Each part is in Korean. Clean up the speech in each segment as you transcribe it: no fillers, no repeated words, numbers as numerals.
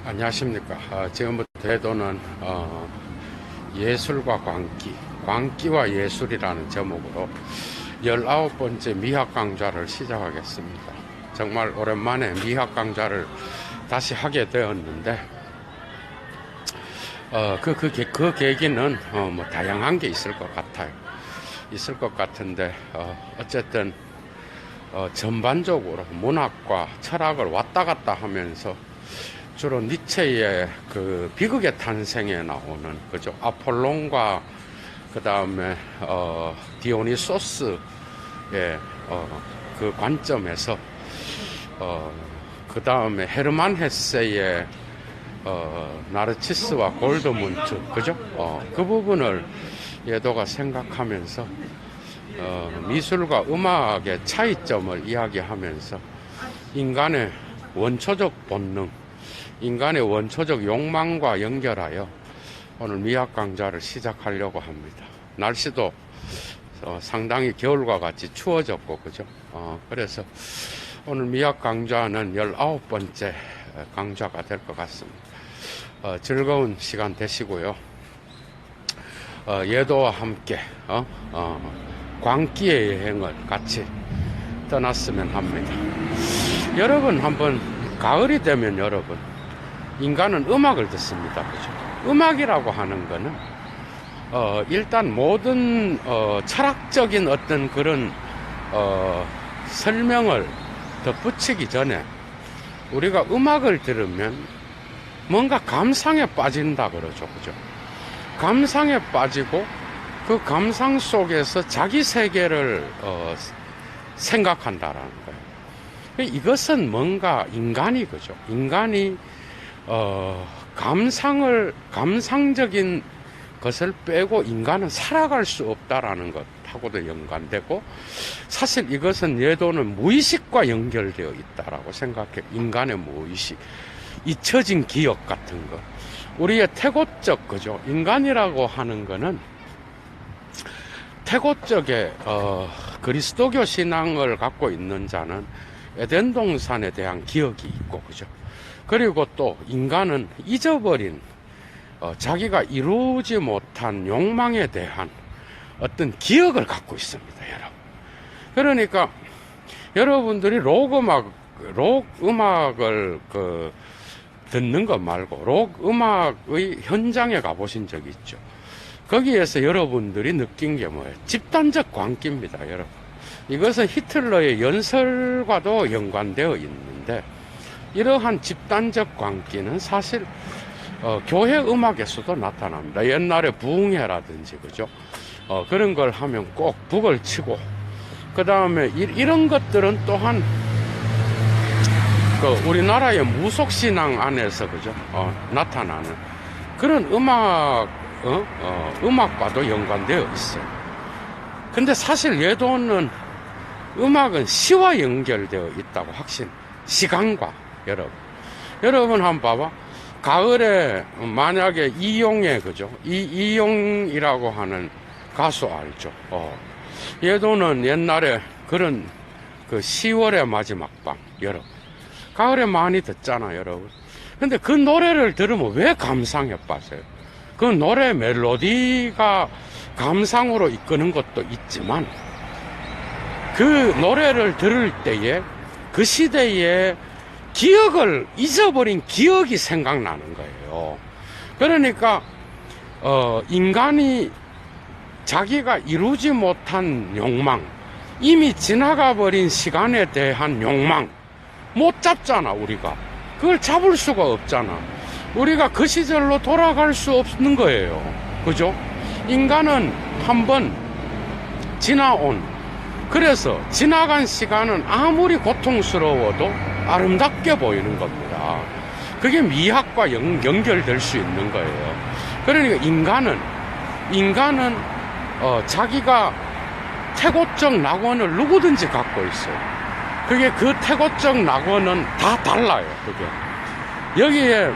안녕하십니까. 지금부터 태도는 예술과 광기, 광기와 예술이라는 제목으로 19번째 미학 강좌를 시작하겠습니다. 정말 오랜만에 미학 강좌를 다시 하게 되었는데 그 계기는 뭐 다양한 게 있을 것 같아요. 있을 것 같은데 어쨌든 전반적으로 문학과 철학을 왔다 갔다 하면서 주로 니체의 그 비극의 탄생에 나오는 그죠, 아폴론과 그 다음에 디오니소스의 그 관점에서 그 다음에 헤르만 헤세의 나르치스와 골드문트, 그죠? 그 부분을 예도가 생각하면서 미술과 음악의 차이점을 이야기하면서 인간의 원초적 본능, 인간의 원초적 욕망과 연결하여 오늘 미학 강좌를 시작하려고 합니다. 날씨도 상당히 겨울과 같이 추워졌고, 그죠? 그래서 오늘 미학 강좌는 19번째 강좌가 될 것 같습니다. 즐거운 시간 되시고요. 예도와 함께 광기의 여행을 같이 떠났으면 합니다. 여러분 한번 가을이 되면 여러분 인간은 음악을 듣습니다. 그죠? 음악이라고 하는 거는 일단 모든 철학적인 어떤 그런 설명을 덧붙이기 전에 우리가 음악을 들으면 뭔가 감상에 빠진다 그러죠. 그죠? 감상에 빠지고 그 감상 속에서 자기 세계를 생각한다라는 거예요. 이것은 뭔가 인간이, 그죠? 인간이 감상적인 것을 빼고 인간은 살아갈 수 없다라는 것하고도 연관되고, 사실 이것은 예도는 무의식과 연결되어 있다라고 생각해. 인간의 무의식, 잊혀진 기억 같은 것, 우리의 태고적, 그죠? 인간이라고 하는 거는 태고적의 그리스도교 신앙을 갖고 있는 자는 에덴 동산에 대한 기억이 있고, 그죠? 그리고 또 인간은 잊어버린 자기가 이루지 못한 욕망에 대한 어떤 기억을 갖고 있습니다, 여러분. 그러니까 여러분들이 록 음악을 듣는 것 말고 록 음악의 현장에 가보신 적이 있죠. 거기에서 여러분들이 느낀 게 뭐예요? 집단적 광기입니다, 여러분. 이것은 히틀러의 연설과도 연관되어 있는데, 이러한 집단적 광기는 사실 교회 음악에서도 나타납니다. 옛날에 부흥회라든지, 그죠? 그런 걸 하면 꼭 북을 치고, 그 다음에 이런 것들은 또한 우리나라의 무속신앙 안에서, 그죠? 나타나는 그런 음악과도 연관되어 있어요. 근데 사실 예도는 음악은 시와 연결되어 있다고 확신. 시간과, 여러분 한번 봐봐. 가을에 만약에 이용의, 그죠? 이용이라고 하는 가수 알죠? 예도는 옛날에 그런 그 10월의 마지막 밤, 여러분. 가을에 많이 듣잖아, 여러분. 근데 그 노래를 들으면 왜 감상에 빠져요? 그 노래 멜로디가 감상으로 이끄는 것도 있지만, 그 노래를 들을 때에 그 시대의 기억을 잊어버린 기억이 생각나는 거예요. 그러니까 인간이 자기가 이루지 못한 욕망, 이미 지나가 버린 시간에 대한 욕망 못 잡잖아. 우리가 그걸 잡을 수가 없잖아. 우리가 그 시절로 돌아갈 수 없는 거예요. 그죠? 인간은 한번 지나온, 그래서 지나간 시간은 아무리 고통스러워도 아름답게 보이는 겁니다. 그게 미학과 연결될 수 있는 거예요. 그러니까 인간은 자기가 태고적 낙원을 누구든지 갖고 있어요. 그게 그 태고적 낙원은 다 달라요. 그게 여기에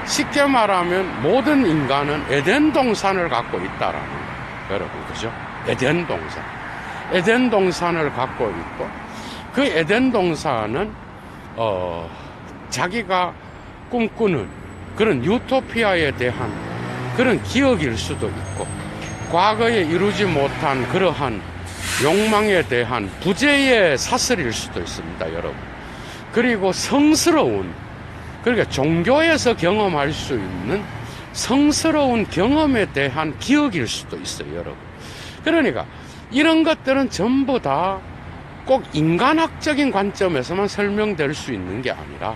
쉽게 말하면 모든 인간은 에덴 동산을 갖고 있다라는 거예요. 여러분, 그죠? 에덴 동산을 갖고 있고, 그 에덴 동산은 자기가 꿈꾸는 그런 유토피아에 대한 그런 기억일 수도 있고, 과거에 이루지 못한 그러한 욕망에 대한 부재의 사슬일 수도 있습니다, 여러분. 그리고 성스러운, 그러니까 종교에서 경험할 수 있는 성스러운 경험에 대한 기억일 수도 있어요, 여러분. 그러니까 이런 것들은 전부 다 꼭 인간학적인 관점에서만 설명될 수 있는 게 아니라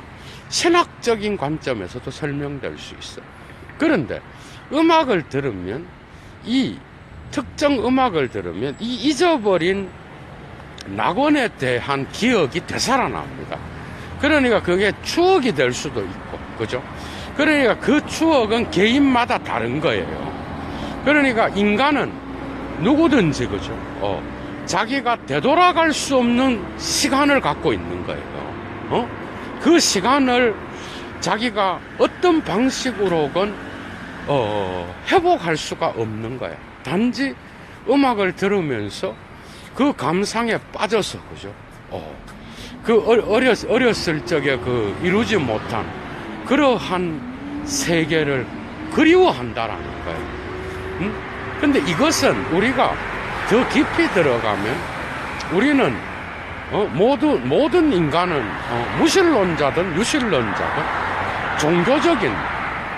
신학적인 관점에서도 설명될 수 있어요. 그런데 음악을 들으면, 이 특정 음악을 들으면 이 잊어버린 낙원에 대한 기억이 되살아납니다. 그러니까 그게 추억이 될 수도 있고, 그죠? 그러니까 그 추억은 개인마다 다른 거예요. 그러니까 인간은 누구든지, 그죠? 자기가 되돌아갈 수 없는 시간을 갖고 있는 거예요. 그 시간을 자기가 어떤 방식으로건 회복할 수가 없는 거예요. 단지 음악을 들으면서 그 감상에 빠져서, 그죠? 어렸을 적에 그 이루지 못한 그러한 세계를 그리워한다라는 거예요. 근데 이것은 우리가 더 깊이 들어가면 우리는 모든 인간은 무신론자든 유신론자든 종교적인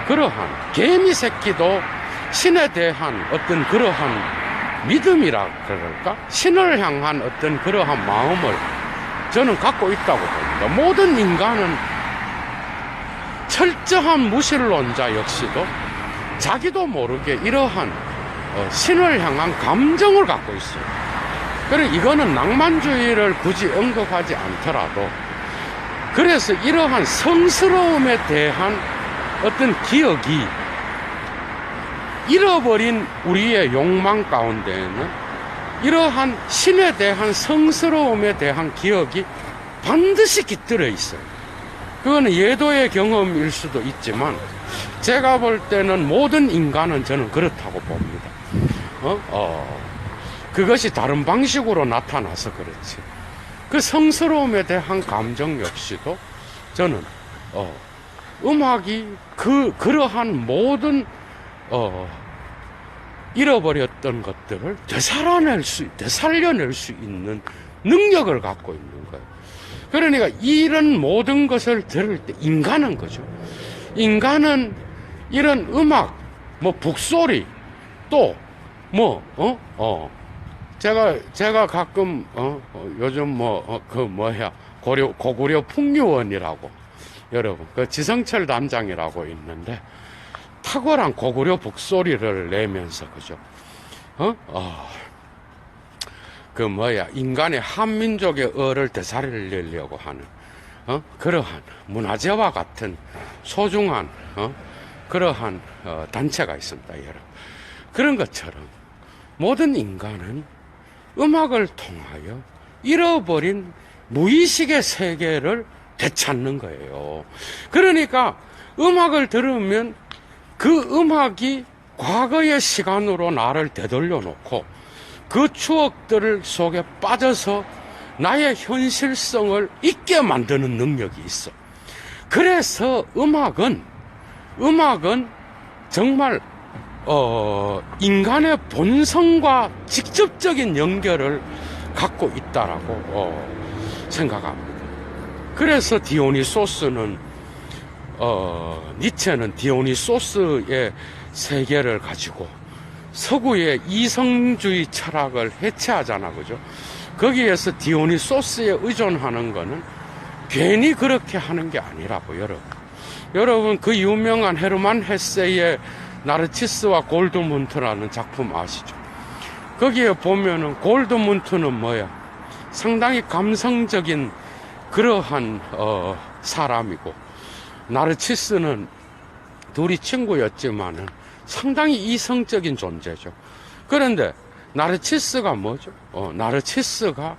그러한 개미 새끼도 신에 대한 어떤 그러한 믿음이라 그럴까? 신을 향한 어떤 그러한 마음을 저는 갖고 있다고 봅니다. 모든 인간은 철저한 무신론자 역시도 자기도 모르게 이러한 신을 향한 감정을 갖고 있어요. 그래, 이거는 낭만주의를 굳이 언급하지 않더라도, 그래서 이러한 성스러움에 대한 어떤 기억이 잃어버린 우리의 욕망 가운데에는 이러한 신에 대한 성스러움에 대한 기억이 반드시 깃들어 있어요. 그거는 예도의 경험일 수도 있지만 제가 볼 때는 모든 인간은 저는 그렇다고 봅니다. 그것이 다른 방식으로 나타나서 그렇지. 그 성스러움에 대한 감정 역시도 저는 음악이 그러한 모든 잃어버렸던 것들을 되살려낼 수 있는 능력을 갖고 있는 거예요. 그러니까 이런 모든 것을 들을 때 인간은, 거죠. 인간은 이런 음악, 북소리, 또 제가 가끔 요즘 고구려 풍류원이라고, 여러분 그 지성철 단장이라고 있는데 탁월한 고구려 북소리를 내면서, 그죠? 인간의 한민족의 어를 되살리려고 하는 그러한 문화재와 같은 소중한 그러한 단체가 있습니다, 여러분. 그런 것처럼 모든 인간은 음악을 통하여 잃어버린 무의식의 세계를 되찾는 거예요. 그러니까 음악을 들으면 그 음악이 과거의 시간으로 나를 되돌려 놓고 그 추억들 속에 빠져서 나의 현실성을 잊게 만드는 능력이 있어. 그래서 음악은 정말 인간의 본성과 직접적인 연결을 갖고 있다라고 생각합니다. 그래서 니체는 디오니소스의 세계를 가지고 서구의 이성주의 철학을 해체하잖아, 그죠? 거기에서 디오니소스에 의존하는 거는 괜히 그렇게 하는 게 아니라고, 여러분 그 유명한 헤르만 헤세의 나르치스와 골드문트라는 작품 아시죠? 거기에 보면은 골드문트는 상당히 감성적인 그러한 사람이고, 나르치스는 둘이 친구였지만은 상당히 이성적인 존재죠. 그런데 나르치스가 뭐죠? 나르치스가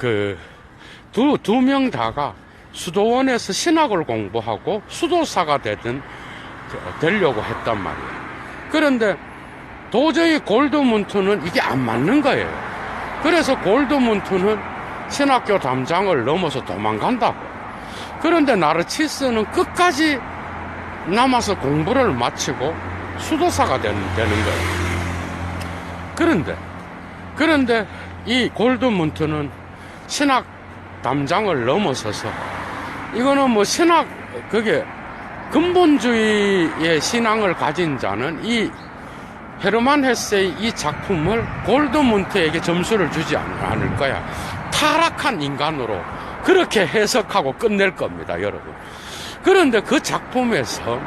두 명 다가 수도원에서 신학을 공부하고 수도사가 되려고 했단 말이에요. 그런데 도저히 골드문트는 이게 안 맞는 거예요. 그래서 골드문트는 신학교 담장을 넘어서 도망간다고. 그런데 나르치스는 끝까지 남아서 공부를 마치고 수도사가 되는 거예요. 그런데 이 골드문트는 신학 담장을 넘어서서 이거는 뭐 신학 그게 근본주의의 신앙을 가진 자는 이 헤르만 헤세의 이 작품을 골드문트에게 점수를 주지 않을 거야. 타락한 인간으로 그렇게 해석하고 끝낼 겁니다, 여러분. 그런데 그 작품에서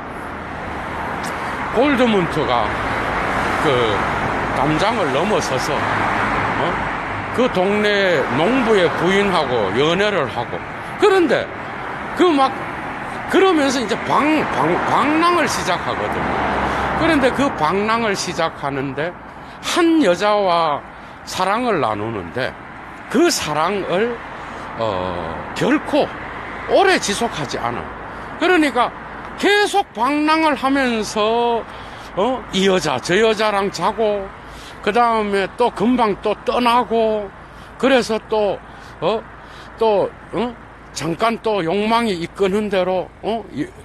골드문트가 그 담장을 넘어서서 그 동네 농부의 부인하고 연애를 하고, 그런데 그러면서 이제 방랑을 시작하거든요. 그런데 그 방랑을 시작하는데 한 여자와 사랑을 나누는데 그 사랑을 결코 오래 지속하지 않아. 그러니까 계속 방랑을 하면서 이 여자 저 여자랑 자고, 그 다음에 또 금방 또 떠나고, 그래서 잠깐 또 욕망이 이끄는 대로,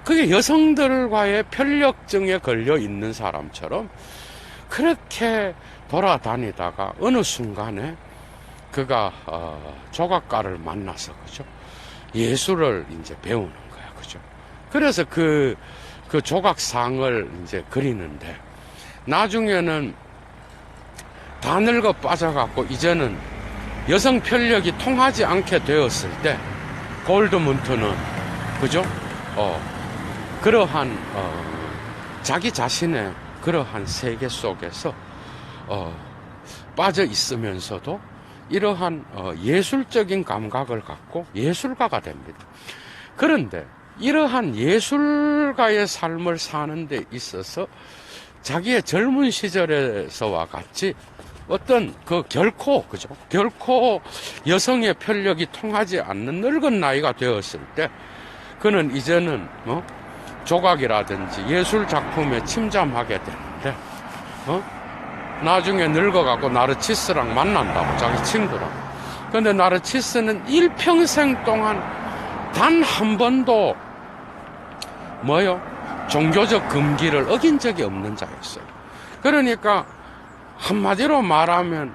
그게 여성들과의 편력증에 걸려 있는 사람처럼 그렇게 돌아다니다가 어느 순간에 그가, 조각가를 만나서, 그죠? 예술을 이제 배우는 거야, 그죠? 그래서 그 조각상을 이제 그리는데, 나중에는 다 늙어 빠져갖고 이제는 여성 편력이 통하지 않게 되었을 때, 골드문트는, 그죠? 그러한, 자기 자신의 그러한 세계 속에서, 빠져 있으면서도 이러한, 예술적인 감각을 갖고 예술가가 됩니다. 그런데 이러한 예술가의 삶을 사는 데 있어서 자기의 젊은 시절에서와 같이 어떤 결코 여성의 편력이 통하지 않는 늙은 나이가 되었을 때, 그는 이제는 조각이라든지 예술 작품에 침잠하게 되는데, 나중에 늙어갖고 나르치스랑 만난다고, 자기 친구랑. 근데 나르치스는 일평생 동안 단 한 번도 종교적 금기를 어긴 적이 없는 자였어요. 그러니까 한마디로 말하면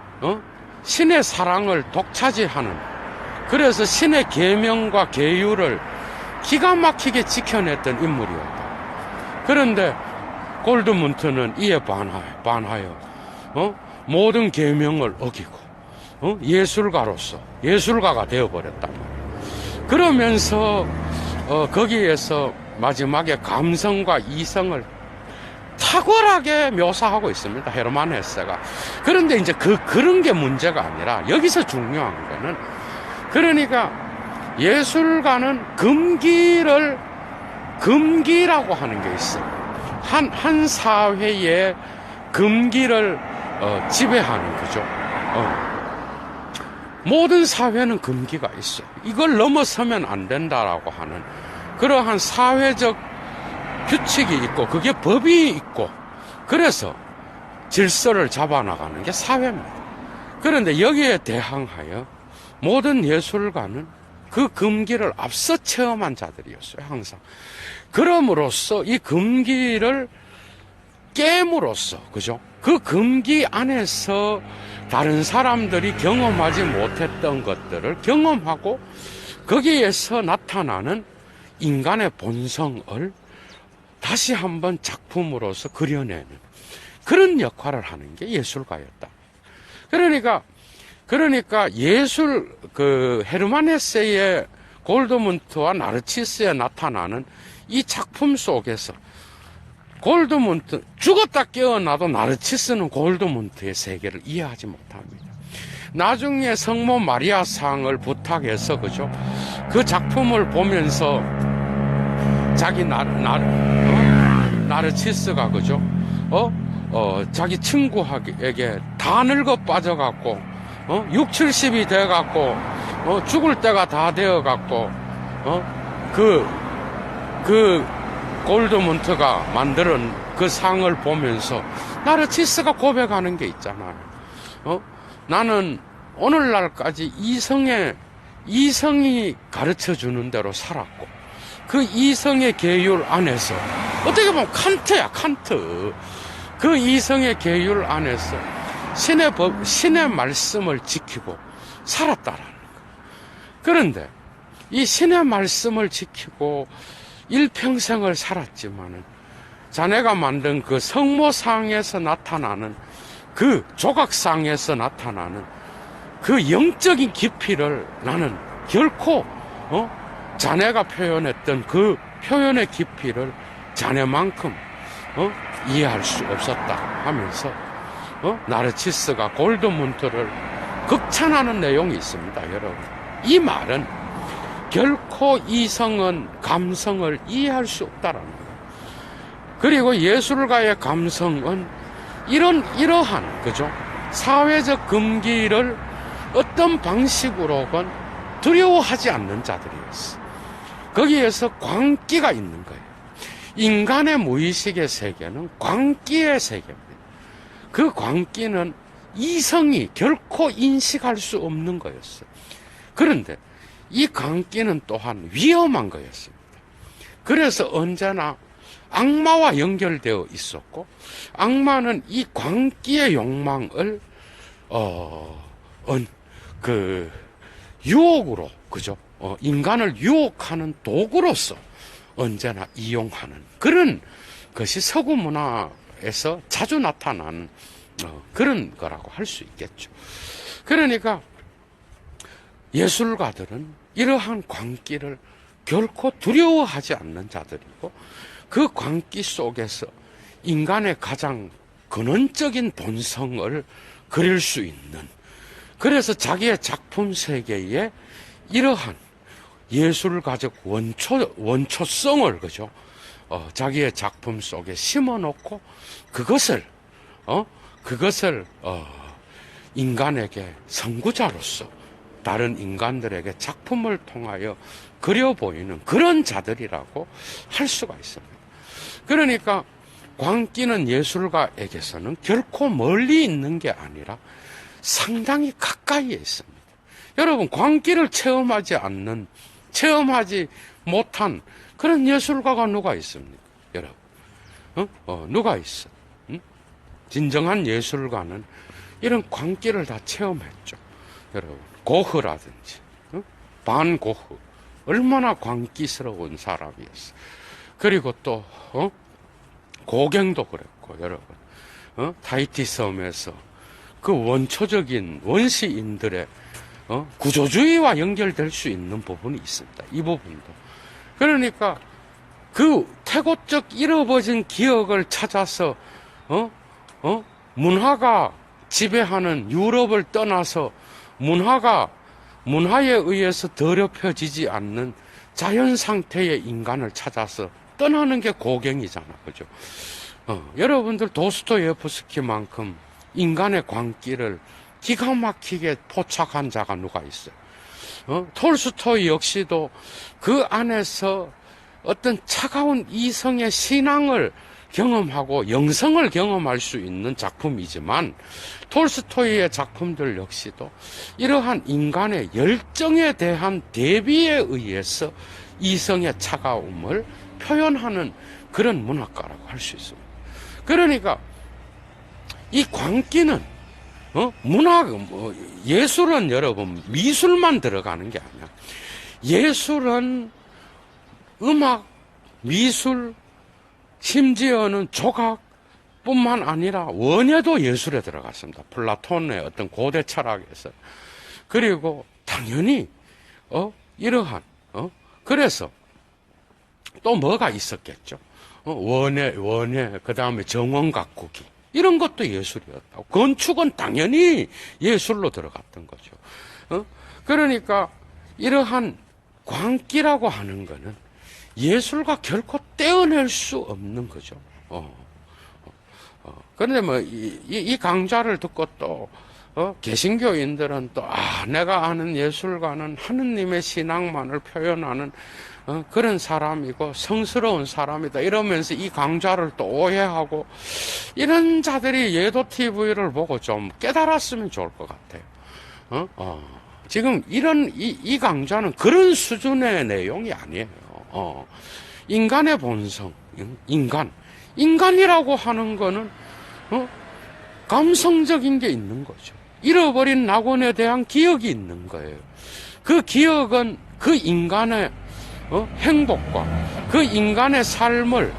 신의 사랑을 독차지하는, 그래서 신의 계명과 계율을 기가 막히게 지켜냈던 인물이었다. 그런데 골드문트는 이에 반하여 모든 계명을 어기고 예술가가 되어버렸단 말이에요. 그러면서 거기에서 마지막에 감성과 이성을 탁월하게 묘사하고 있습니다, 헤르만 헤세가. 그런데 이제 그런 게 문제가 아니라, 여기서 중요한 거는, 그러니까 예술가는 금기라고 하는 게 있어요. 한 사회의 금기를 지배하는 거죠. 모든 사회는 금기가 있어요. 이걸 넘어서면 안 된다라고 하는 그러한 사회적 규칙이 있고, 그게 법이 있고, 그래서 질서를 잡아나가는 게 사회입니다. 그런데 여기에 대항하여 모든 예술가는 그 금기를 앞서 체험한 자들이었어요, 항상. 그럼으로써 이 금기를 깨물어서, 그죠? 그 금기 안에서 다른 사람들이 경험하지 못했던 것들을 경험하고, 거기에서 나타나는 인간의 본성을 다시 한번 작품으로서 그려내는 그런 역할을 하는 게 예술가였다. 그러니까 헤르만 헤세의 골드문트와 나르치스에 나타나는 이 작품 속에서 골드문트, 죽었다 깨어나도 나르치스는 골드문트의 세계를 이해하지 못합니다. 나중에 성모 마리아상을 부탁해서, 그죠? 그 작품을 보면서 자기 나르치스가, 그죠? 자기 친구에게 다 늙어 빠져갖고, 6, 70이 돼갖고, 죽을 때가 다 되어갖고, 골드문트가 만드는 그 상을 보면서 나르치스가 고백하는 게 있잖아요. 나는 오늘날까지 이성의 이성이 가르쳐 주는 대로 살았고, 그 이성의 계율 안에서, 어떻게 보면 칸트야, 칸트. 그 이성의 계율 안에서 신의 말씀을 지키고 살았다라는 거예요. 그런데 이 신의 말씀을 지키고 일평생을 살았지만은 자네가 만든 그 성모상에서 나타나는 그 조각상에서 나타나는 그 영적인 깊이를 나는 결코 자네가 표현했던 그 표현의 깊이를 자네만큼 이해할 수 없었다 하면서 나르치스가 골드문트를 극찬하는 내용이 있습니다, 여러분. 이 말은 결코 이성은 감성을 이해할 수 없다라는 거예요. 그리고 예술가의 감성은 이러한 그죠? 사회적 금기를 어떤 방식으로건 두려워하지 않는 자들이었어. 거기에서 광기가 있는 거예요. 인간의 무의식의 세계는 광기의 세계입니다. 그 광기는 이성이 결코 인식할 수 없는 거였어요. 그런데 이 광기는 또한 위험한 거였습니다. 그래서 언제나 악마와 연결되어 있었고, 악마는 이 광기의 욕망을 유혹으로, 그죠? 인간을 유혹하는 도구로서 언제나 이용하는 그런 것이 서구 문화에서 자주 나타나는 그런 거라고 할 수 있겠죠. 그러니까 예술가들은 이러한 광기를 결코 두려워하지 않는 자들이고, 그 광기 속에서 인간의 가장 근원적인 본성을 그릴 수 있는, 그래서 자기의 작품 세계에 이러한 예술가적 원초성을, 그죠? 자기의 작품 속에 심어 놓고 그것을 인간에게 선구자로서 다른 인간들에게 작품을 통하여 그려 보이는 그런 자들이라고 할 수가 있습니다. 그러니까 광기는 예술가에게서는 결코 멀리 있는 게 아니라 상당히 가까이에 있습니다. 여러분, 광기를 체험하지 못한 그런 예술가가 누가 있습니까? 여러분, 누가 있어? 진정한 예술가는 이런 광기를 다 체험했죠. 여러분, 고흐라든지, 반 고흐. 얼마나 광기스러운 사람이었어. 그리고 또, 고갱도 그랬고, 여러분. 타히티 섬에서 그 원초적인 원시인들의 구조주의와 연결될 수 있는 부분이 있습니다. 이 부분도. 그러니까 그 태고적 잃어버진 기억을 찾아서 문화가 지배하는 유럽을 떠나서 문화에 의해서 더럽혀지지 않는 자연 상태의 인간을 찾아서 떠나는 게 고갱이잖아, 그죠? 여러분들 도스토예프스키만큼 인간의 광기를 기가 막히게 포착한 자가 누가 있어요? 톨스토이 역시도 그 안에서 어떤 차가운 이성의 신앙을 경험하고 영성을 경험할 수 있는 작품이지만, 톨스토이의 작품들 역시도 이러한 인간의 열정에 대한 대비에 의해서 이성의 차가움을 표현하는 그런 문학가라고 할 수 있습니다. 그러니까 이 광기는 예술은 여러분 미술만 들어가는 게 아니야. 예술은 음악, 미술, 심지어는 조각뿐만 아니라 원예도 예술에 들어갔습니다. 플라톤의 어떤 고대 철학에서. 그리고 당연히 이러한 그래서 또 뭐가 있었겠죠? 원예, 그 다음에 정원 가꾸기 이런 것도 예술이었다고. 건축은 당연히 예술로 들어갔던 거죠. 그러니까 이러한 광기라고 하는 거는 예술과 결코 떼어낼 수 없는 거죠. 그런데 뭐, 이 강좌를 듣고 또, 개신교인들은 또, 내가 아는 예술가는 하느님의 신앙만을 표현하는, 그런 사람이고, 성스러운 사람이다. 이러면서 이 강좌를 또 오해하고, 이런 자들이 예도 TV를 보고 좀 깨달았으면 좋을 것 같아요. 지금 이 강좌는 그런 수준의 내용이 아니에요. 인간의 본성, 인간이라고 하는 거는, 감성적인 게 있는 거죠. 잃어버린 낙원에 대한 기억이 있는 거예요. 그 기억은 그 인간의 행복과 그 인간의 삶을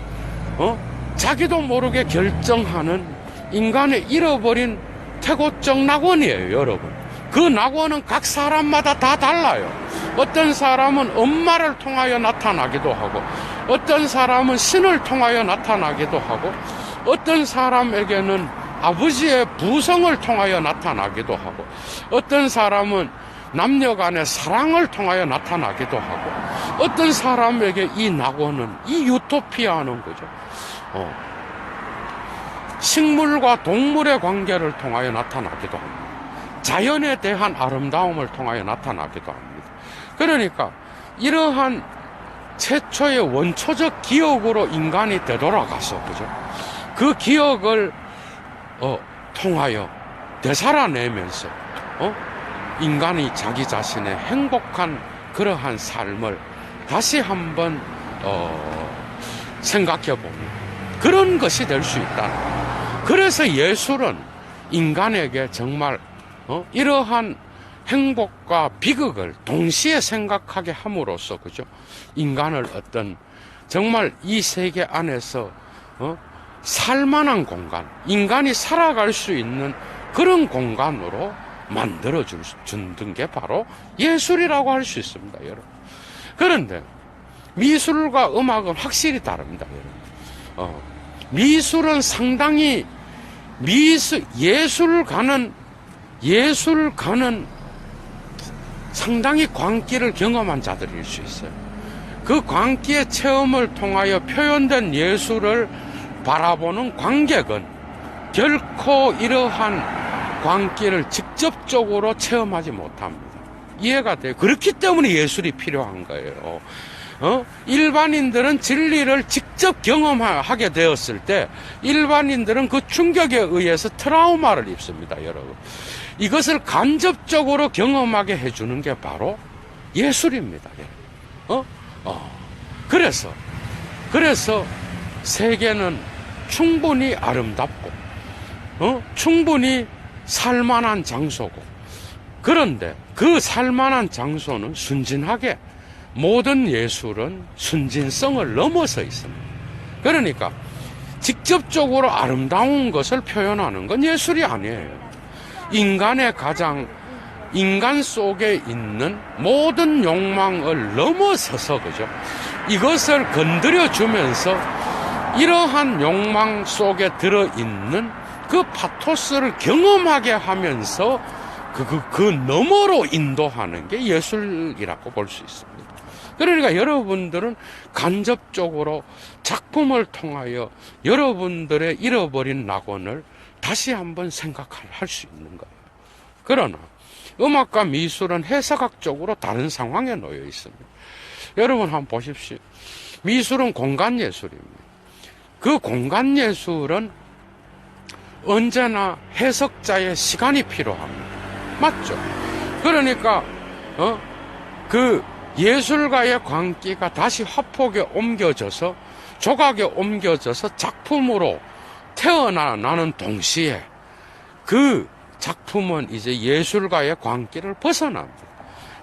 자기도 모르게 결정하는 인간의 잃어버린 태고적 낙원이에요, 여러분. 그 낙원은 각 사람마다 다 달라요. 어떤 사람은 엄마를 통하여 나타나기도 하고, 어떤 사람은 신을 통하여 나타나기도 하고, 어떤 사람에게는 아버지의 부성을 통하여 나타나기도 하고, 어떤 사람은 남녀 간의 사랑을 통하여 나타나기도 하고, 어떤 사람에게 이 낙원은, 이 유토피아는 거죠. 식물과 동물의 관계를 통하여 나타나기도 합니다. 자연에 대한 아름다움을 통하여 나타나기도 합니다. 그러니까 이러한 최초의 원초적 기억으로 인간이 되돌아가서, 그죠? 그 기억을 통하여 되살아내면서 인간이 자기 자신의 행복한 그러한 삶을 다시 한번 생각해 보는 그런 것이 될 수 있다. 그래서 예술은 인간에게 정말 이러한 행복과 비극을 동시에 생각하게 함으로써, 그죠? 인간을 어떤 정말 이 세계 안에서 살만한 공간, 인간이 살아갈 수 있는 그런 공간으로 만들어주는 게 바로 예술이라고 할 수 있습니다, 여러분. 그런데 미술과 음악은 확실히 다릅니다, 여러분. 미술은 상당히 예술가는 상당히 광기를 경험한 자들일 수 있어요. 그 광기의 체험을 통하여 표현된 예술을 바라보는 관객은 결코 이러한 광기를 직접적으로 체험하지 못합니다. 이해가 돼요. 그렇기 때문에 예술이 필요한 거예요. 일반인들은 진리를 직접 경험하게 되었을 때 일반인들은 그 충격에 의해서 트라우마를 입습니다, 여러분. 이것을 간접적으로 경험하게 해주는 게 바로 예술입니다. 그래서 세계는 충분히 아름답고, 충분히 살만한 장소고, 그런데 그 살만한 장소는 순진하게, 모든 예술은 순진성을 넘어서 있습니다. 그러니까 직접적으로 아름다운 것을 표현하는 건 예술이 아니에요. 인간 속에 있는 모든 욕망을 넘어서서, 그죠? 이것을 건드려 주면서 이러한 욕망 속에 들어있는 그 파토스를 경험하게 하면서 그 너머로 인도하는 게 예술이라고 볼 수 있습니다. 그러니까 여러분들은 간접적으로 작품을 통하여 여러분들의 잃어버린 낙원을 다시 한번 생각할 수 있는 거예요. 그러나 음악과 미술은 해석학적으로 다른 상황에 놓여 있습니다. 여러분 한번 보십시오. 미술은 공간 예술입니다. 그 공간 예술은 언제나 해석자의 시간이 필요합니다. 맞죠? 그러니까 그 예술가의 광기가 다시 화폭에 옮겨져서, 조각에 옮겨져서 작품으로 태어나는 동시에 그 작품은 이제 예술가의 광기를 벗어납니다.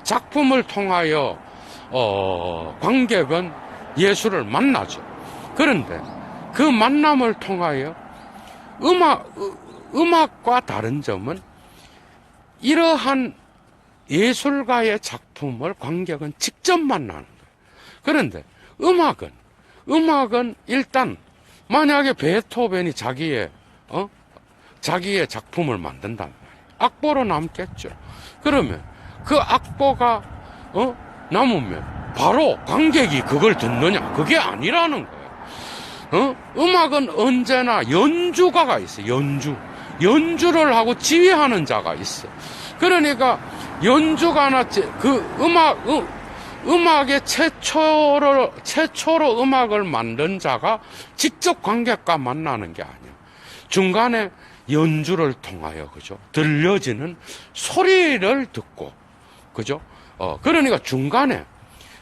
작품을 통하여 관객은 예술을 만나죠. 그런데 그 만남을 통하여 음악과 다른 점은 이러한 예술가의 작품을 관객은 직접 만나는 거예요. 그런데 음악은 일단 만약에 베토벤이 자기의 작품을 만든단 말이에요. 악보로 남겠죠. 그러면 그 악보가 남으면 바로 관객이 그걸 듣느냐? 그게 아니라는 거예요. 음악은 언제나 연주가가 있어요. 연주를 하고 지휘하는 자가 있어. 그러니까 연주가나 그 음악의 최초로 음악을 만든 자가 직접 관객과 만나는 게 아니야. 중간에 연주를 통하여, 그죠? 들려지는 소리를 듣고 그죠? 그러니까 중간에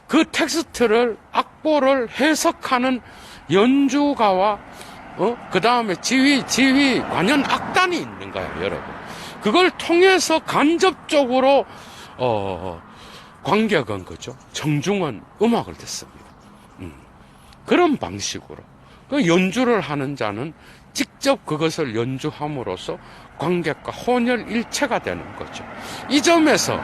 그 텍스트를, 악보를 해석하는 연주가와, 그 다음에 지휘, 관현 악단이 있는 거야, 여러분. 그걸 통해서 간접적으로, 관객은, 그죠? 청중은 음악을 듣습니다. 그런 방식으로. 그 연주를 하는 자는 직접 그것을 연주함으로써 관객과 혼혈일체가 되는 거죠. 이 점에서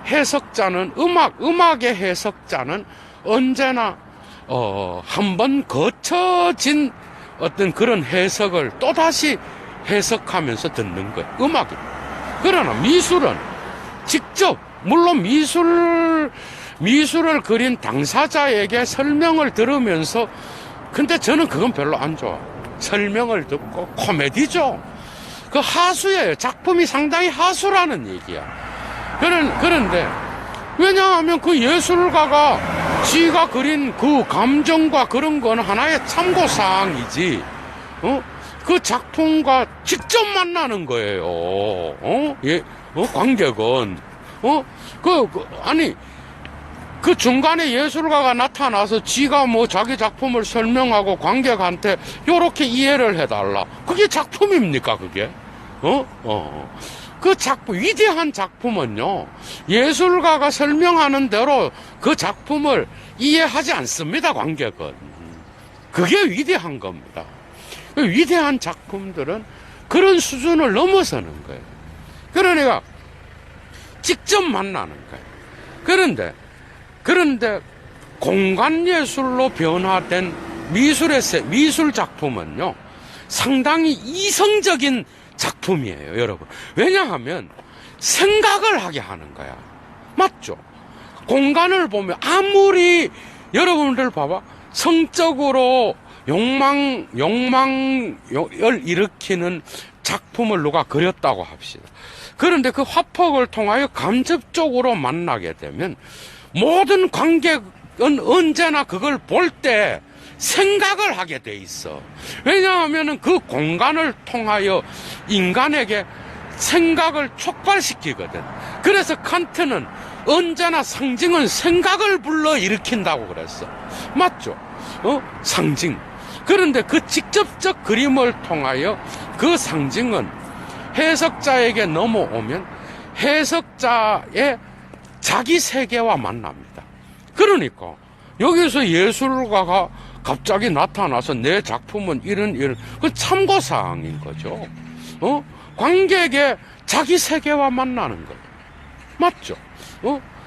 해석자는, 음악의 해석자는 언제나, 한번 거쳐진 어떤 그런 해석을 또다시 해석하면서 듣는 거예요. 음악입니다. 그러나 미술은 직접, 물론 미술을 그린 당사자에게 설명을 들으면서, 근데 저는 그건 별로 안 좋아. 설명을 듣고 코미디죠. 그 하수예요. 작품이 상당히 하수라는 얘기야. 그런데 왜냐하면 그 예술가가 지가 그린 그 감정과 그런 건 하나의 참고사항이지, 그 작품과 직접 만나는 거예요. 관객은. 아니, 그 중간에 예술가가 나타나서 지가 뭐 자기 작품을 설명하고 관객한테 요렇게 이해를 해달라. 그게 작품입니까, 그게? 그 작품, 위대한 작품은요, 예술가가 설명하는 대로 그 작품을 이해하지 않습니다, 관객은. 그게 위대한 겁니다. 위대한 작품들은 그런 수준을 넘어서는 거예요. 그러니까 직접 만나는 거예요. 그런데 공간 예술로 변화된 미술 작품은요, 상당히 이성적인 작품이에요, 여러분. 왜냐하면 생각을 하게 하는 거야. 맞죠? 공간을 보면 아무리 여러분들 봐봐, 성적으로 욕망을 일으키는 작품을 누가 그렸다고 합시다. 그런데 그 화폭을 통하여 간접적으로 만나게 되면 모든 관객은 언제나 그걸 볼 때 생각을 하게 돼 있어. 왜냐하면 그 공간을 통하여 인간에게 생각을 촉발시키거든. 그래서 칸트는 언제나 상징은 생각을 불러일으킨다고 그랬어. 맞죠? 상징. 그런데 그 직접적 그림을 통하여 그 상징은 해석자에게 넘어오면 해석자의 자기 세계와 만납니다. 그러니까 여기서 예술가가 갑자기 나타나서 내 작품은 이런 그 참고사항인 거죠. 관객의 자기 세계와 만나는 거예요. 맞죠?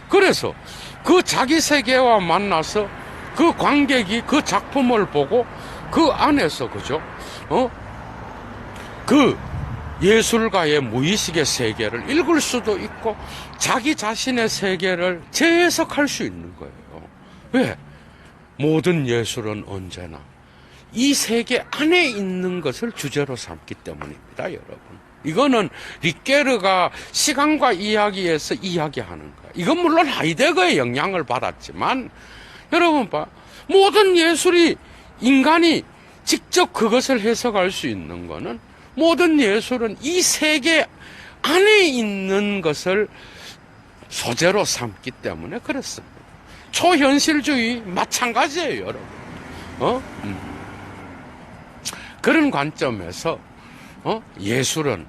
그래서 그 자기 세계와 만나서 그 관객이 그 작품을 보고 그 안에서, 그죠? 그 예술가의 무의식의 세계를 읽을 수도 있고 자기 자신의 세계를 재해석할 수 있는 거예요. 왜? 모든 예술은 언제나 이 세계 안에 있는 것을 주제로 삼기 때문입니다, 여러분. 이거는 리케르가 시간과 이야기에서 이야기하는 거예요. 이건 물론 하이데거의 영향을 받았지만, 여러분 봐, 모든 예술이, 인간이 직접 그것을 해석할 수 있는 거는, 모든 예술은 이 세계 안에 있는 것을 소재로 삼기 때문에 그렇습니다. 초현실주의 마찬가지예요, 여러분. 그런 관점에서 예술은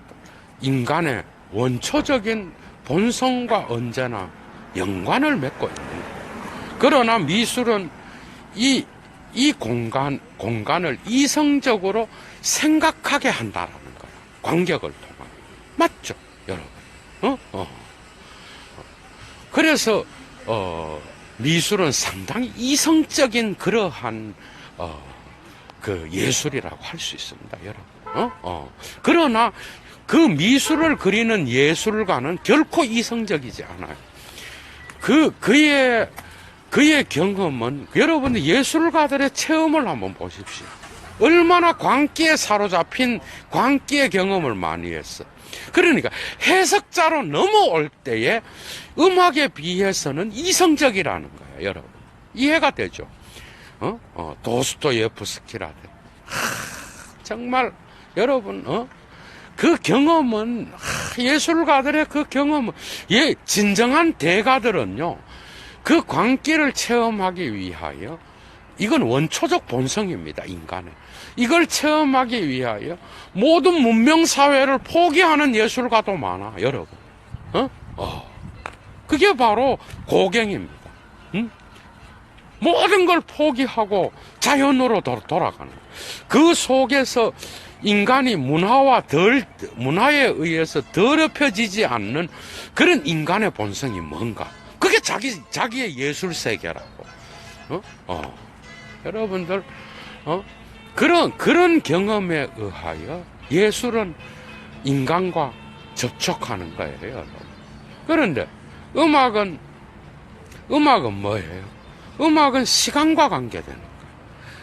인간의 원초적인 본성과 언제나 연관을 맺고 있는 거예요. 그러나 미술은 이 공간을 이성적으로 생각하게 한다라는 거예요. 관객을 통한. 맞죠, 여러분? 그래서 미술은 상당히 이성적인 그러한 그 예술이라고 할 수 있습니다, 여러분. 그러나 그 미술을 그리는 예술가는 결코 이성적이지 않아요. 그의 경험은, 여러분 예술가들의 체험을 한번 보십시오. 얼마나 광기에 사로잡힌 광기의 경험을 많이 했어. 그러니까 해석자로 넘어올 때에 음악에 비해서는 이성적이라는 거예요, 여러분. 이해가 되죠? 도스토예프스키라든. 정말 여러분, 그 경험은, 예술가들의 그 경험은, 진정한 대가들은요, 그 광기를 체험하기 위하여, 이건 원초적 본성입니다, 인간의. 이걸 체험하기 위하여 모든 문명사회를 포기하는 예술가도 많아, 여러분. 그게 바로 고갱입니다. 모든 걸 포기하고 자연으로 돌아가는. 그 속에서 인간이 문화에 의해서 더럽혀지지 않는 그런 인간의 본성이 뭔가. 그게 자기의 예술 세계라고. 여러분들, 그런 경험에 의하여 예술은 인간과 접촉하는 거예요, 여러분. 그런데 음악은 뭐예요? 음악은 시간과 관계되는 거예요.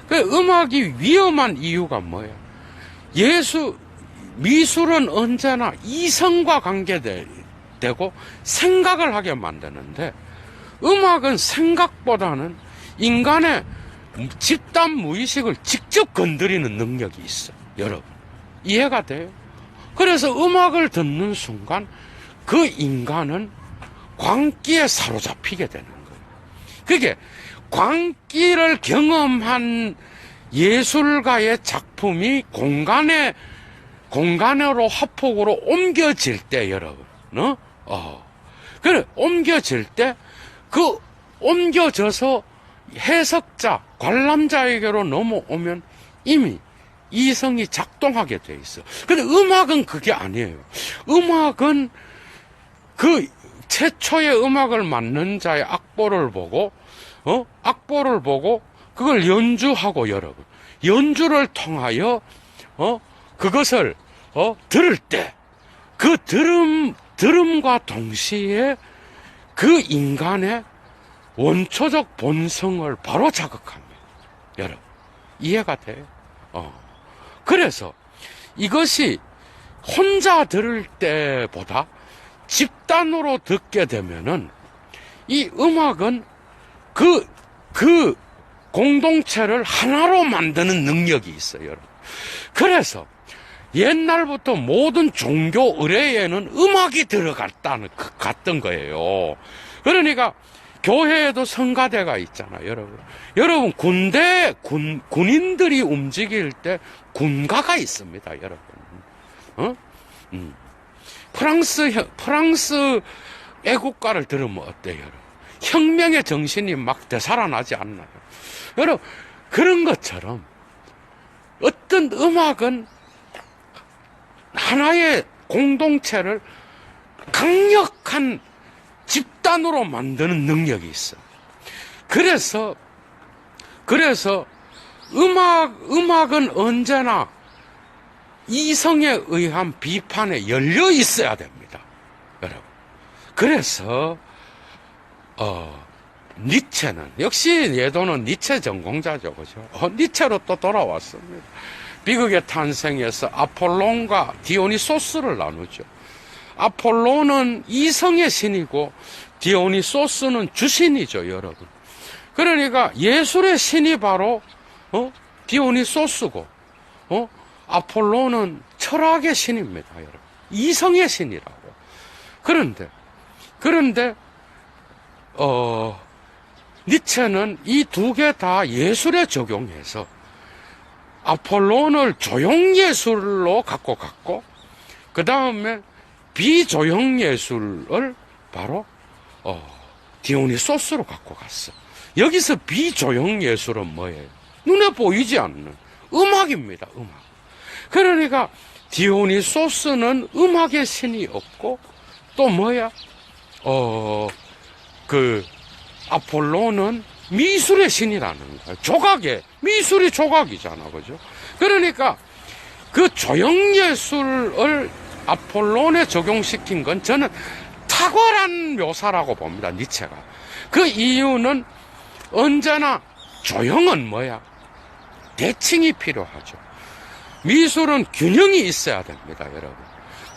그 음악이 위험한 이유가 뭐예요? 미술은 언제나 이성과 관계되고 생각을 하게 만드는데, 음악은 생각보다는 인간의 집단 무의식을 직접 건드리는 능력이 있어요, 여러분. 이해가 돼요? 그래서 음악을 듣는 순간 그 인간은 광기에 사로잡히게 되는 거예요. 그게 광기를 경험한 예술가의 작품이 공간으로 합폭으로 옮겨질 때, 여러분, 그래, 옮겨질 때, 옮겨져서 해석자, 관람자에게로 넘어오면 이미 이성이 작동하게 돼 있어. 근데 음악은 그게 아니에요. 음악은 그 최초의 음악을 만든 자의 악보를 보고 그걸 연주하고, 여러분, 연주를 통하여 그것을 들을 때 그 들음과 동시에 그 인간의 원초적 본성을 바로 자극합니다, 여러분. 이해가 돼요? 그래서 이것이 혼자 들을 때보다 집단으로 듣게 되면은 이 음악은 그 공동체를 하나로 만드는 능력이 있어요, 여러분. 그래서 옛날부터 모든 종교 의례에는 음악이 갔던 거예요. 그러니까 교회에도 성가대가 있잖아요, 여러분. 여러분, 군인들이 움직일 때 군가가 있습니다, 여러분. 프랑스 애국가를 들으면 어때요, 여러분? 혁명의 정신이 막 되살아나지 않나요? 여러분, 그런 것처럼 어떤 음악은 하나의 공동체를 강력한 집단으로 만드는 능력이 있어요. 그래서 음악은 언제나 이성에 의한 비판에 열려 있어야 됩니다, 여러분. 그래서 니체는, 역시 예도는 니체 전공자죠, 그죠? 니체로 또 돌아왔습니다. 비극의 탄생에서 아폴론과 디오니소스를 나누죠. 아폴론은 이성의 신이고 디오니소스는 주신이죠, 여러분. 그러니까 예술의 신이 바로 디오니소스고 아폴론은 철학의 신입니다, 여러분. 이성의 신이라고. 그런데 니체는 이 두 개 다 예술에 적용해서 아폴론을 조형예술로 갖고 갔고, 그 다음에 비조형예술을 바로 디오니소스로 갖고 갔어. 여기서 비조형예술은 뭐예요? 눈에 보이지 않는 음악입니다, 음악. 그러니까 디오니소스는 음악의 신이 없고, 또 뭐야? 아폴로는 미술의 신이라는 거야. 미술이 조각이잖아, 그죠? 그러니까 그 조형예술을 아폴론에 적용시킨 건 저는 탁월한 묘사라고 봅니다, 니체가. 그 이유는 언제나 조형은 뭐야? 대칭이 필요하죠. 미술은 균형이 있어야 됩니다, 여러분.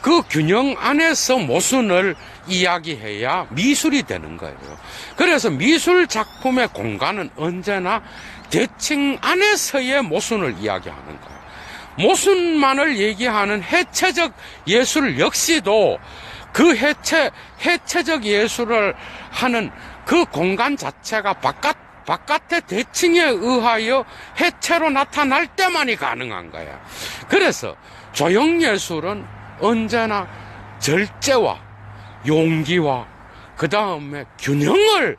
그 균형 안에서 모순을 이야기해야 미술이 되는 거예요. 그래서 미술 작품의 공간은 언제나 대칭 안에서의 모순을 이야기하는 거예요. 모순만을 얘기하는 해체적 예술 역시도 그 해체적 예술을 하는 그 공간 자체가 바깥의 대칭에 의하여 해체로 나타날 때만이 가능한 거야. 그래서 조형예술은 언제나 절제와 용기와 그 다음에 균형을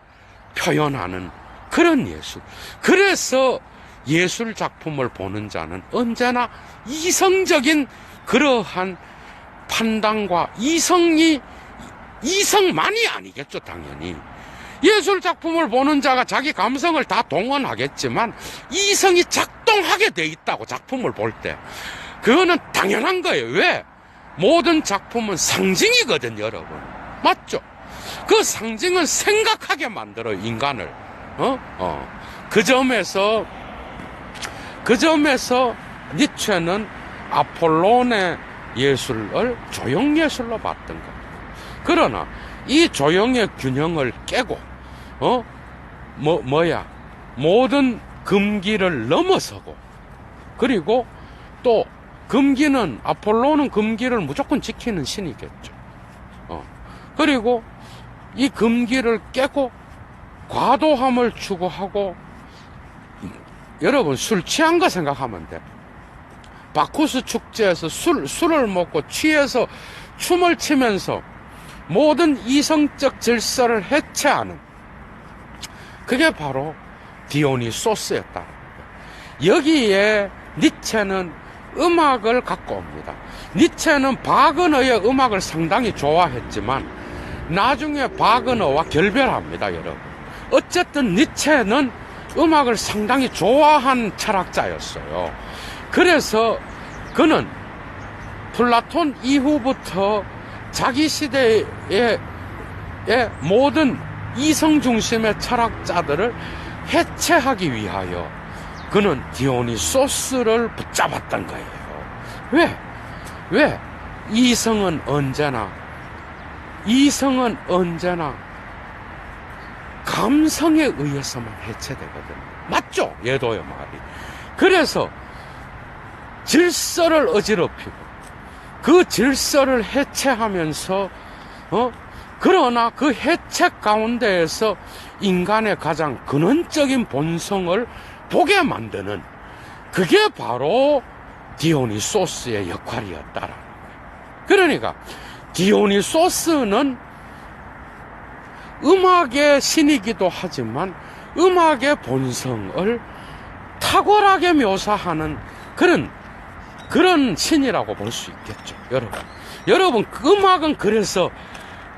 표현하는 그런 예술. 그래서 예술 작품을 보는 자는 언제나 이성적인 그러한 판단과 이성만이 아니겠죠, 당연히. 예술 작품을 보는 자가 자기 감성을 다 동원하겠지만 이성이 작동하게 돼 있다고, 작품을 볼 때. 그거는 당연한 거예요. 왜? 모든 작품은 상징이거든, 여러분. 맞죠? 그 상징은 생각하게 만들어요, 인간을. 그 점에서 니체는 아폴론의 예술을 조형예술로 봤던 겁니다. 그러나 이 조형의 균형을 깨고 모든 금기를 넘어서고, 그리고 또 아폴로는 금기를 무조건 지키는 신이겠죠. 그리고 이 금기를 깨고 과도함을 추구하고, 여러분 술 취한 거 생각하면 돼. 바쿠스 축제에서 술을 먹고 취해서 춤을 추면서 모든 이성적 질서를 해체하는, 그게 바로 디오니소스였다. 여기에 니체는 음악을 갖고 옵니다. 니체는 바그너의 음악을 상당히 좋아했지만 나중에 바그너와 결별합니다, 여러분. 어쨌든 니체는 음악을 상당히 좋아한 철학자였어요. 그래서 그는 플라톤 이후부터 자기 시대의 모든 이성 중심의 철학자들을 해체하기 위하여 그는 디오니소스를 붙잡았던 거예요. 왜? 이성은 언제나 감성에 의해서만 해체되거든요. 맞죠? 예도의 말이. 그래서 질서를 어지럽히고 그 질서를 해체하면서 그러나 그 해체 가운데에서 인간의 가장 근원적인 본성을 보게 만드는, 그게 바로 디오니소스의 역할이었다라는 거예요. 그러니까 디오니소스는 음악의 신이기도 하지만 음악의 본성을 탁월하게 묘사하는 그런 신이라고 볼 수 있겠죠, 여러분. 음악은 그래서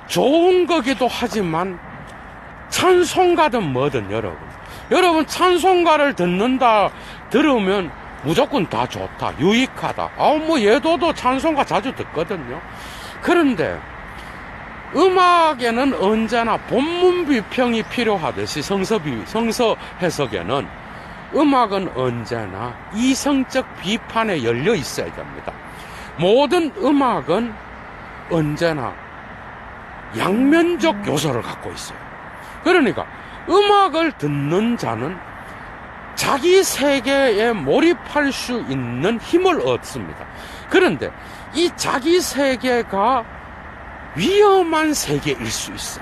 좋은 거기도 하지만 찬송가든 뭐든, 여러분 찬송가를 들으면 무조건 다 좋다, 유익하다. 예도도 찬송가 자주 듣거든요. 그런데 음악에는 언제나 본문 비평이 필요하듯이 성서 해석에는 음악은 언제나 이성적 비판에 열려 있어야 됩니다. 모든 음악은 언제나 양면적 요소를 갖고 있어요. 그러니까 음악을 듣는 자는 자기 세계에 몰입할 수 있는 힘을 얻습니다. 그런데 이 자기 세계가 위험한 세계일 수 있어.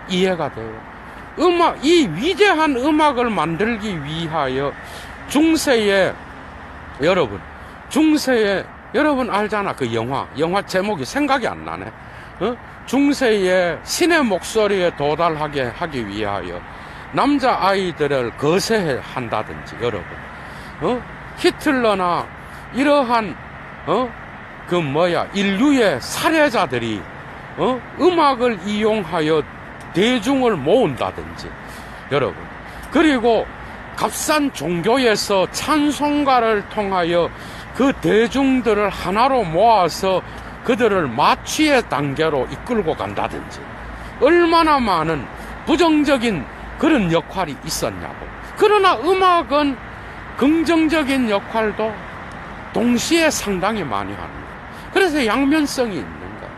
이해가 돼요? 이 위대한 음악을 만들기 위하여 중세에 여러분 알잖아. 그 영화 제목이 생각이 안 나네. 중세에 신의 목소리에 도달하게 하기 위하여 남자아이들을 거세한다든지, 히틀러나 이러한 인류의 살해자들이 음악을 이용하여 대중을 모은다든지, 그리고 값싼 종교에서 찬송가를 통하여 그 대중들을 하나로 모아서 그들을 마취의 단계로 이끌고 간다든지, 얼마나 많은 부정적인 그런 역할이 있었냐고. 그러나 음악은 긍정적인 역할도 동시에 상당히 많이 합니다. 그래서 양면성이 있는 거예요.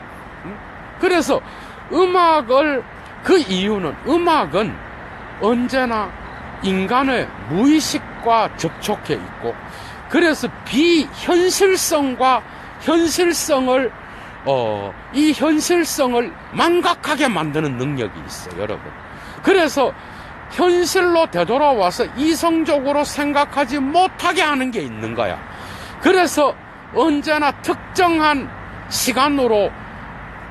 그래서 그 이유는 음악은 언제나 인간의 무의식 음악과 접촉해 있고, 그래서 비현실성과 현실성을 이 현실성을 망각하게 만드는 능력이 있어요, 여러분. 그래서 현실로 되돌아와서 이성적으로 생각하지 못하게 하는 게 있는 거야. 그래서 언제나 특정한 시간으로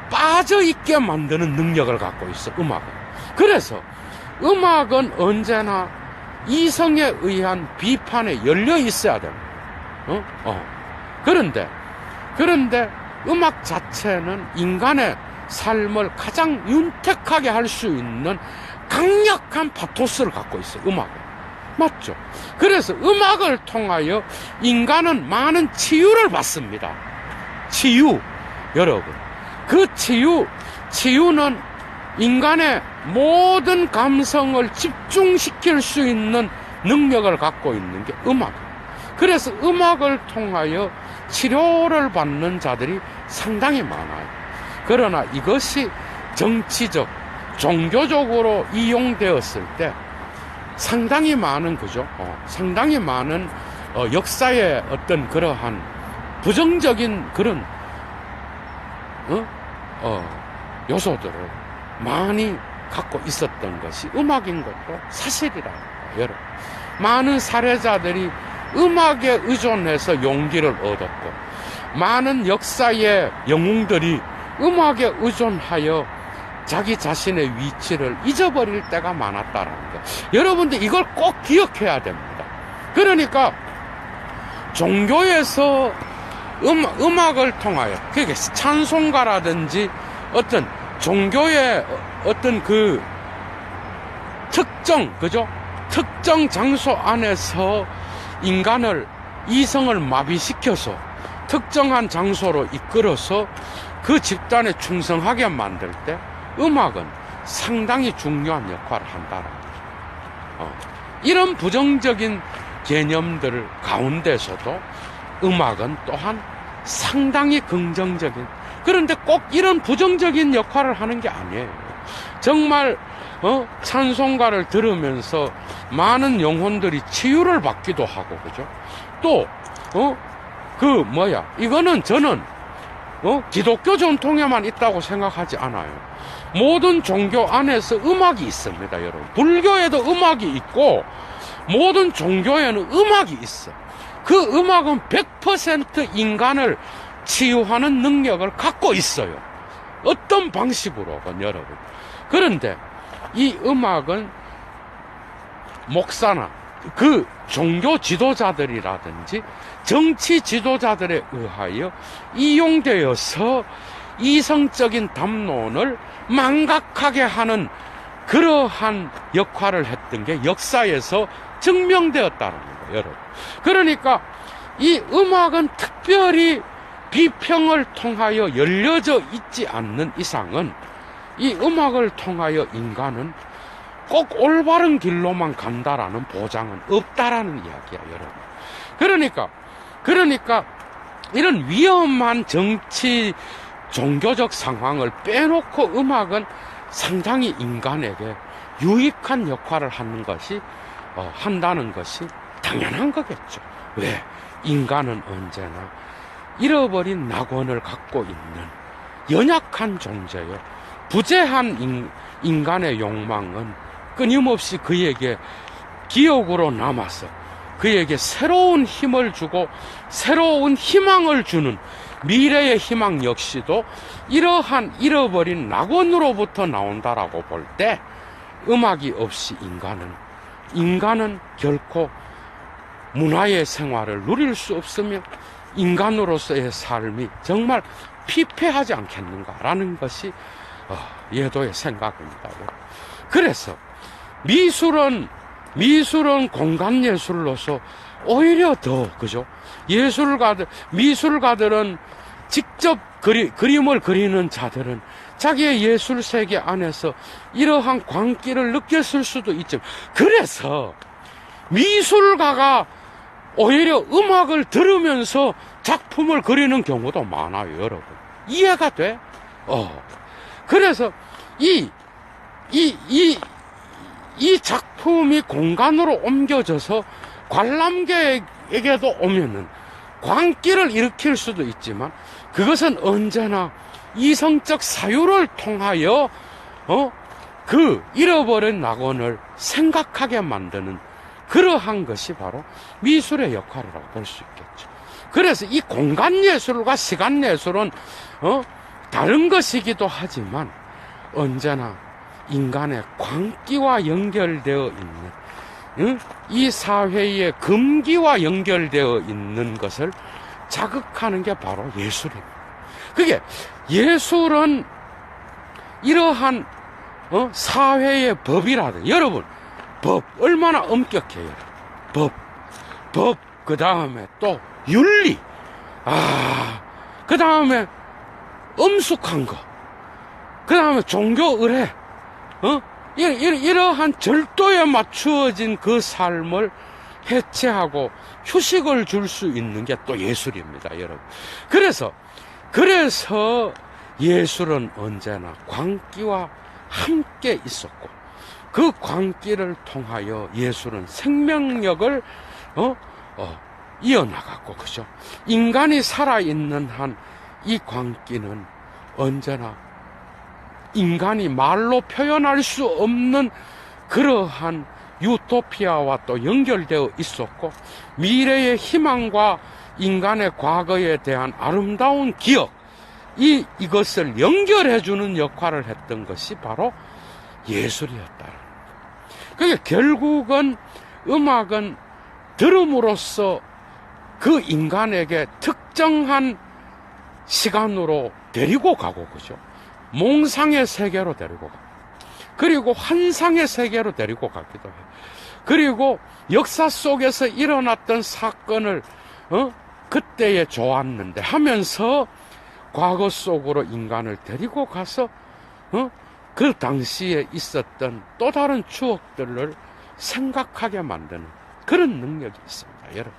빠져있게 만드는 능력을 갖고 있어, 음악은. 그래서 음악은 언제나 이성에 의한 비판에 열려 있어야 됩니다. 그런데 음악 자체는 인간의 삶을 가장 윤택하게 할 수 있는 강력한 파토스를 갖고 있어요, 음악은. 맞죠? 그래서 음악을 통하여 인간은 많은 치유를 받습니다. 치유, 여러분. 그 치유는 인간의 모든 감성을 집중시킬 수 있는 능력을 갖고 있는 게 음악이에요. 그래서 음악을 통하여 치료를 받는 자들이 상당히 많아요. 그러나 이것이 정치적, 종교적으로 이용되었을 때 상당히 많은, 그죠? 상당히 많은 역사의 어떤 그러한 부정적인 그런 요소들을 많이 갖고 있었던 것이 음악인 것도 사실이라는 거예요, 여러분. 많은 사례자들이 음악에 의존해서 용기를 얻었고, 많은 역사의 영웅들이 음악에 의존하여 자기 자신의 위치를 잊어버릴 때가 많았다라는 거. 여러분들 이걸 꼭 기억해야 됩니다. 그러니까 종교에서 음악을 통하여, 그게 찬송가라든지 어떤 종교의 어떤 그 특정, 그죠? 특정 장소 안에서 인간을, 이성을 마비시켜서 특정한 장소로 이끌어서 그 집단에 충성하게 만들 때 음악은 상당히 중요한 역할을 한다는 거죠. 이런 부정적인 개념들 가운데서도 음악은 또한 상당히 긍정적인, 그런데 꼭 이런 부정적인 역할을 하는 게 아니에요. 정말 찬송가를 들으면서 많은 영혼들이 치유를 받기도 하고, 그죠? 또 이거는 저는 기독교 전통에만 있다고 생각하지 않아요. 모든 종교 안에서 음악이 있습니다, 여러분. 불교에도 음악이 있고 모든 종교에는 음악이 있어. 그 음악은 100% 인간을 치유하는 능력을 갖고 있어요. 어떤 방식으로건, 여러분. 그런데 이 음악은 목사나 그 종교 지도자들이라든지 정치 지도자들에 의하여 이용되어서 이성적인 담론을 망각하게 하는 그러한 역할을 했던 게 역사에서 증명되었다는 거예요, 여러분. 그러니까 이 음악은 특별히 비평을 통하여 열려져 있지 않는 이상은 이 음악을 통하여 인간은 꼭 올바른 길로만 간다라는 보장은 없다라는 이야기야, 여러분. 그러니까 이런 위험한 정치, 종교적 상황을 빼놓고 음악은 상당히 인간에게 유익한 역할을 한다는 것이 당연한 거겠죠. 왜? 인간은 언제나 잃어버린 낙원을 갖고 있는 연약한 존재요. 부재한 인간의 욕망은 끊임없이 그에게 기억으로 남아서 그에게 새로운 힘을 주고 새로운 희망을 주는 미래의 희망 역시도 이러한 잃어버린 낙원으로부터 나온다라고 볼 때 음악이 없이 인간은 결코 문화의 생활을 누릴 수 없으며 인간으로서의 삶이 정말 피폐하지 않겠는가라는 것이 예도의 생각입니다. 그래서 미술은 공간 예술로서 오히려 더, 그죠? 미술가들은 직접 그림을 그리는 자들은 자기의 예술 세계 안에서 이러한 광기를 느꼈을 수도 있죠. 그래서 미술가가 오히려 음악을 들으면서 작품을 그리는 경우도 많아요, 여러분. 이해가 돼? 그래서 이 작품이 공간으로 옮겨져서 관람객에게도 오면은 광기를 일으킬 수도 있지만 그것은 언제나 이성적 사유를 통하여 그 잃어버린 낙원을 생각하게 만드는 그러한 것이 바로 미술의 역할이라고 볼 수 있겠죠. 그래서 이 공간 예술과 시간 예술은 다른 것이기도 하지만 언제나 인간의 광기와 연결되어 있는 이 사회의 금기와 연결되어 있는 것을 자극하는 게 바로 예술입니다. 그게 예술은 이러한 사회의 법이라든지 여러분 법 얼마나 엄격해요. 법 그 다음에 또 윤리 그 다음에 엄숙한 거 그 다음에 종교 의례 이러한 절도에 맞추어진 그 삶을 해체하고 휴식을 줄 수 있는 게 또 예술입니다, 여러분. 그래서 예술은 언제나 광기와 함께 있었고 그 광기를 통하여 예술은 생명력을 이어나갔고, 그죠? 인간이 살아있는 한 이 광기는 언제나 인간이 말로 표현할 수 없는 그러한 유토피아와 또 연결되어 있었고 미래의 희망과 인간의 과거에 대한 아름다운 기억 이것을 연결해주는 역할을 했던 것이 바로 예술이었다는 거예요. 그게 결국은 음악은 들음으로써 그 인간에게 특정한 시간으로 데리고 가고, 그죠? 몽상의 세계로 데리고 가고, 그리고 환상의 세계로 데리고 가기도 해요. 그리고 역사 속에서 일어났던 사건을 그때에 좋았는데 하면서 과거 속으로 인간을 데리고 가서 그 당시에 있었던 또 다른 추억들을 생각하게 만드는 그런 능력이 있습니다, 여러분.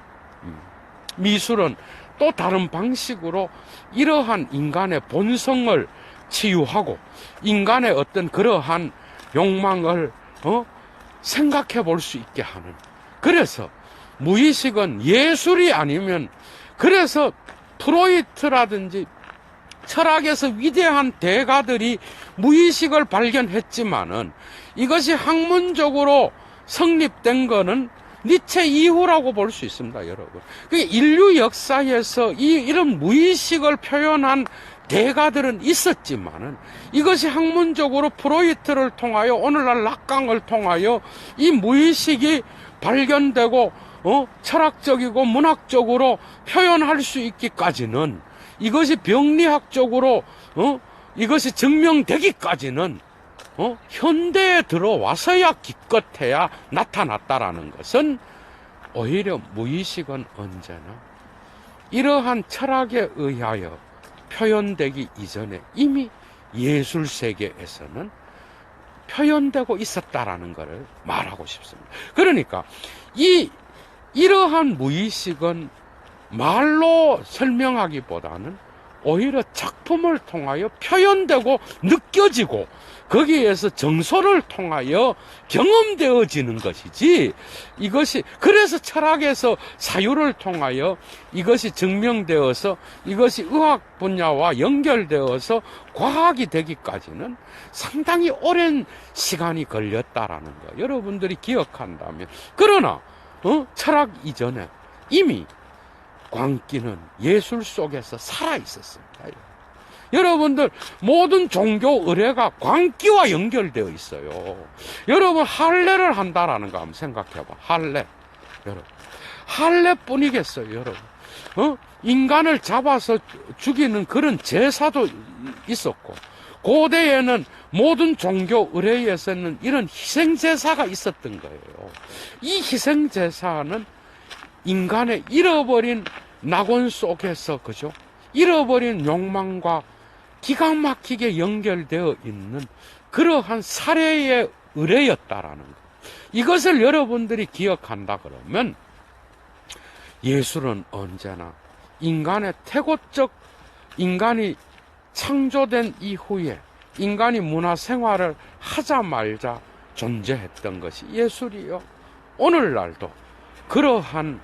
미술은 또 다른 방식으로 이러한 인간의 본성을 치유하고 인간의 어떤 그러한 욕망을 생각해 볼 수 있게 하는, 그래서 무의식은 예술이 아니면, 그래서 프로이트라든지 철학에서 위대한 대가들이 무의식을 발견했지만은 이것이 학문적으로 성립된 거는 니체 이후라고 볼 수 있습니다, 여러분. 인류 역사에서 이런 무의식을 표현한 대가들은 있었지만은 이것이 학문적으로 프로이트를 통하여 오늘날 락강을 통하여 이 무의식이 발견되고 철학적이고 문학적으로 표현할 수 있기까지는, 이것이 병리학적으로 이것이 증명되기까지는 현대에 들어와서야 기껏해야 나타났다라는 것은, 오히려 무의식은 언제나 이러한 철학에 의하여 표현되기 이전에 이미 예술 세계에서는 표현되고 있었다라는 것을 말하고 싶습니다. 그러니까 이러한 무의식은 말로 설명하기보다는 오히려 작품을 통하여 표현되고 느껴지고 거기에서 정서를 통하여 경험되어지는 것이지, 이것이 그래서 철학에서 사유를 통하여 이것이 증명되어서 이것이 의학 분야와 연결되어서 과학이 되기까지는 상당히 오랜 시간이 걸렸다라는 거 여러분들이 기억한다면, 그러나 철학 이전에 이미 광기는 예술 속에서 살아있었습니다. 여러분들 모든 종교 의례가 광기와 연결되어 있어요. 여러분 할례를 한다라는 거 한번 생각해봐. 할례. 여러분 할례뿐이겠어요, 여러분. 인간을 잡아서 죽이는 그런 제사도 있었고, 고대에는 모든 종교 의례에서는 이런 희생제사가 있었던 거예요. 이 희생제사는 인간의 잃어버린 낙원 속에서, 그죠? 잃어버린 욕망과 기가 막히게 연결되어 있는 그러한 사례의 의례였다라는 것. 이것을 여러분들이 기억한다 그러면 예술은 언제나 인간의 태고적, 인간이 창조된 이후에 인간이 문화생활을 하자 말자 존재했던 것이 예술이요. 오늘날도 그러한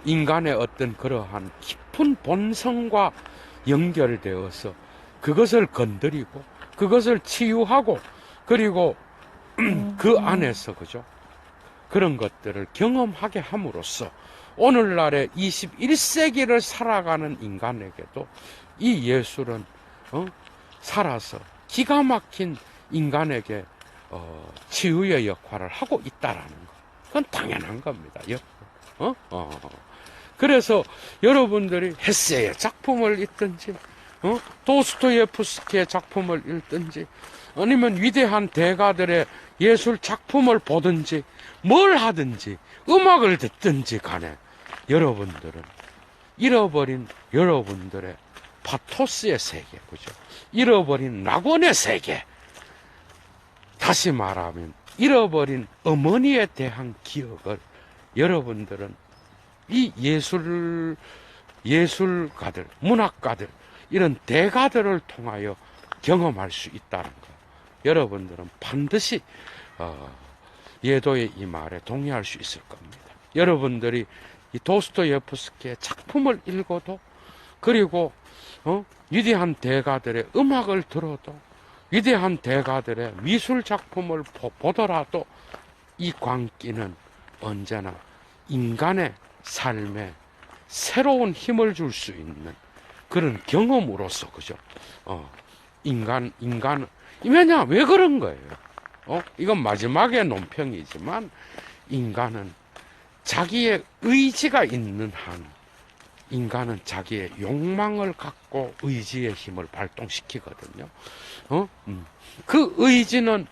인간의 어떤 그러한 깊은 본성과 연결되어서 그것을 건드리고 그것을 치유하고 그리고 그 안에서 그죠? 그런 것들을 경험하게 함으로써 오늘날의 21세기를 살아가는 인간에게도 이 예술은 살아서 기가 막힌 인간에게 치유의 역할을 하고 있다라는 거. 그건 당연한 겁니다. 그래서 여러분들이 헤세의 작품을 읽든지 도스토예프스키의 작품을 읽든지 아니면 위대한 대가들의 예술 작품을 보든지 뭘 하든지 음악을 듣든지 간에 여러분들은 잃어버린 여러분들의 파토스의 세계, 그죠? 잃어버린 낙원의 세계, 다시 말하면 잃어버린 어머니에 대한 기억을 여러분들은 이 예술가들, 문학가들, 이런 대가들을 통하여 경험할 수 있다는 거. 여러분들은 반드시 예도의 이 말에 동의할 수 있을 겁니다. 여러분들이 이 도스토예프스키의 작품을 읽어도 그리고 위대한 대가들의 음악을 들어도 위대한 대가들의 미술 작품을 보더라도 이 광기는 언제나 인간의 삶에 새로운 힘을 줄 수 있는 그런 경험으로서, 그죠? 왜냐, 왜 그런 거예요? 이건 마지막에 논평이지만, 인간은 자기의 의지가 있는 한, 인간은 자기의 욕망을 갖고 의지의 힘을 발동시키거든요. 그 의지는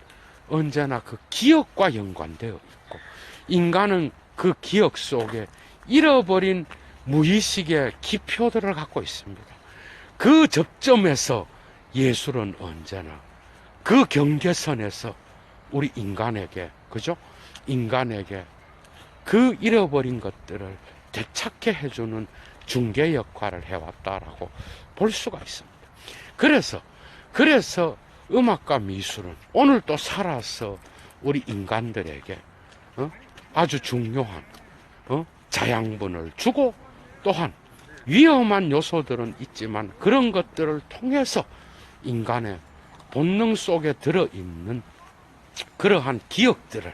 언제나 그 기억과 연관되어 있고, 인간은 그 기억 속에 잃어버린 무의식의 기표들을 갖고 있습니다. 그 접점에서 예술은 언제나 그 경계선에서 우리 인간에게, 그죠? 인간에게 그 잃어버린 것들을 되찾게 해주는 중개 역할을 해왔다라고 볼 수가 있습니다. 그래서 음악과 미술은 오늘 또 살아서 우리 인간들에게 아주 중요한 자양분을 주고 또한 위험한 요소들은 있지만 그런 것들을 통해서 인간의 본능 속에 들어있는 그러한 기억들을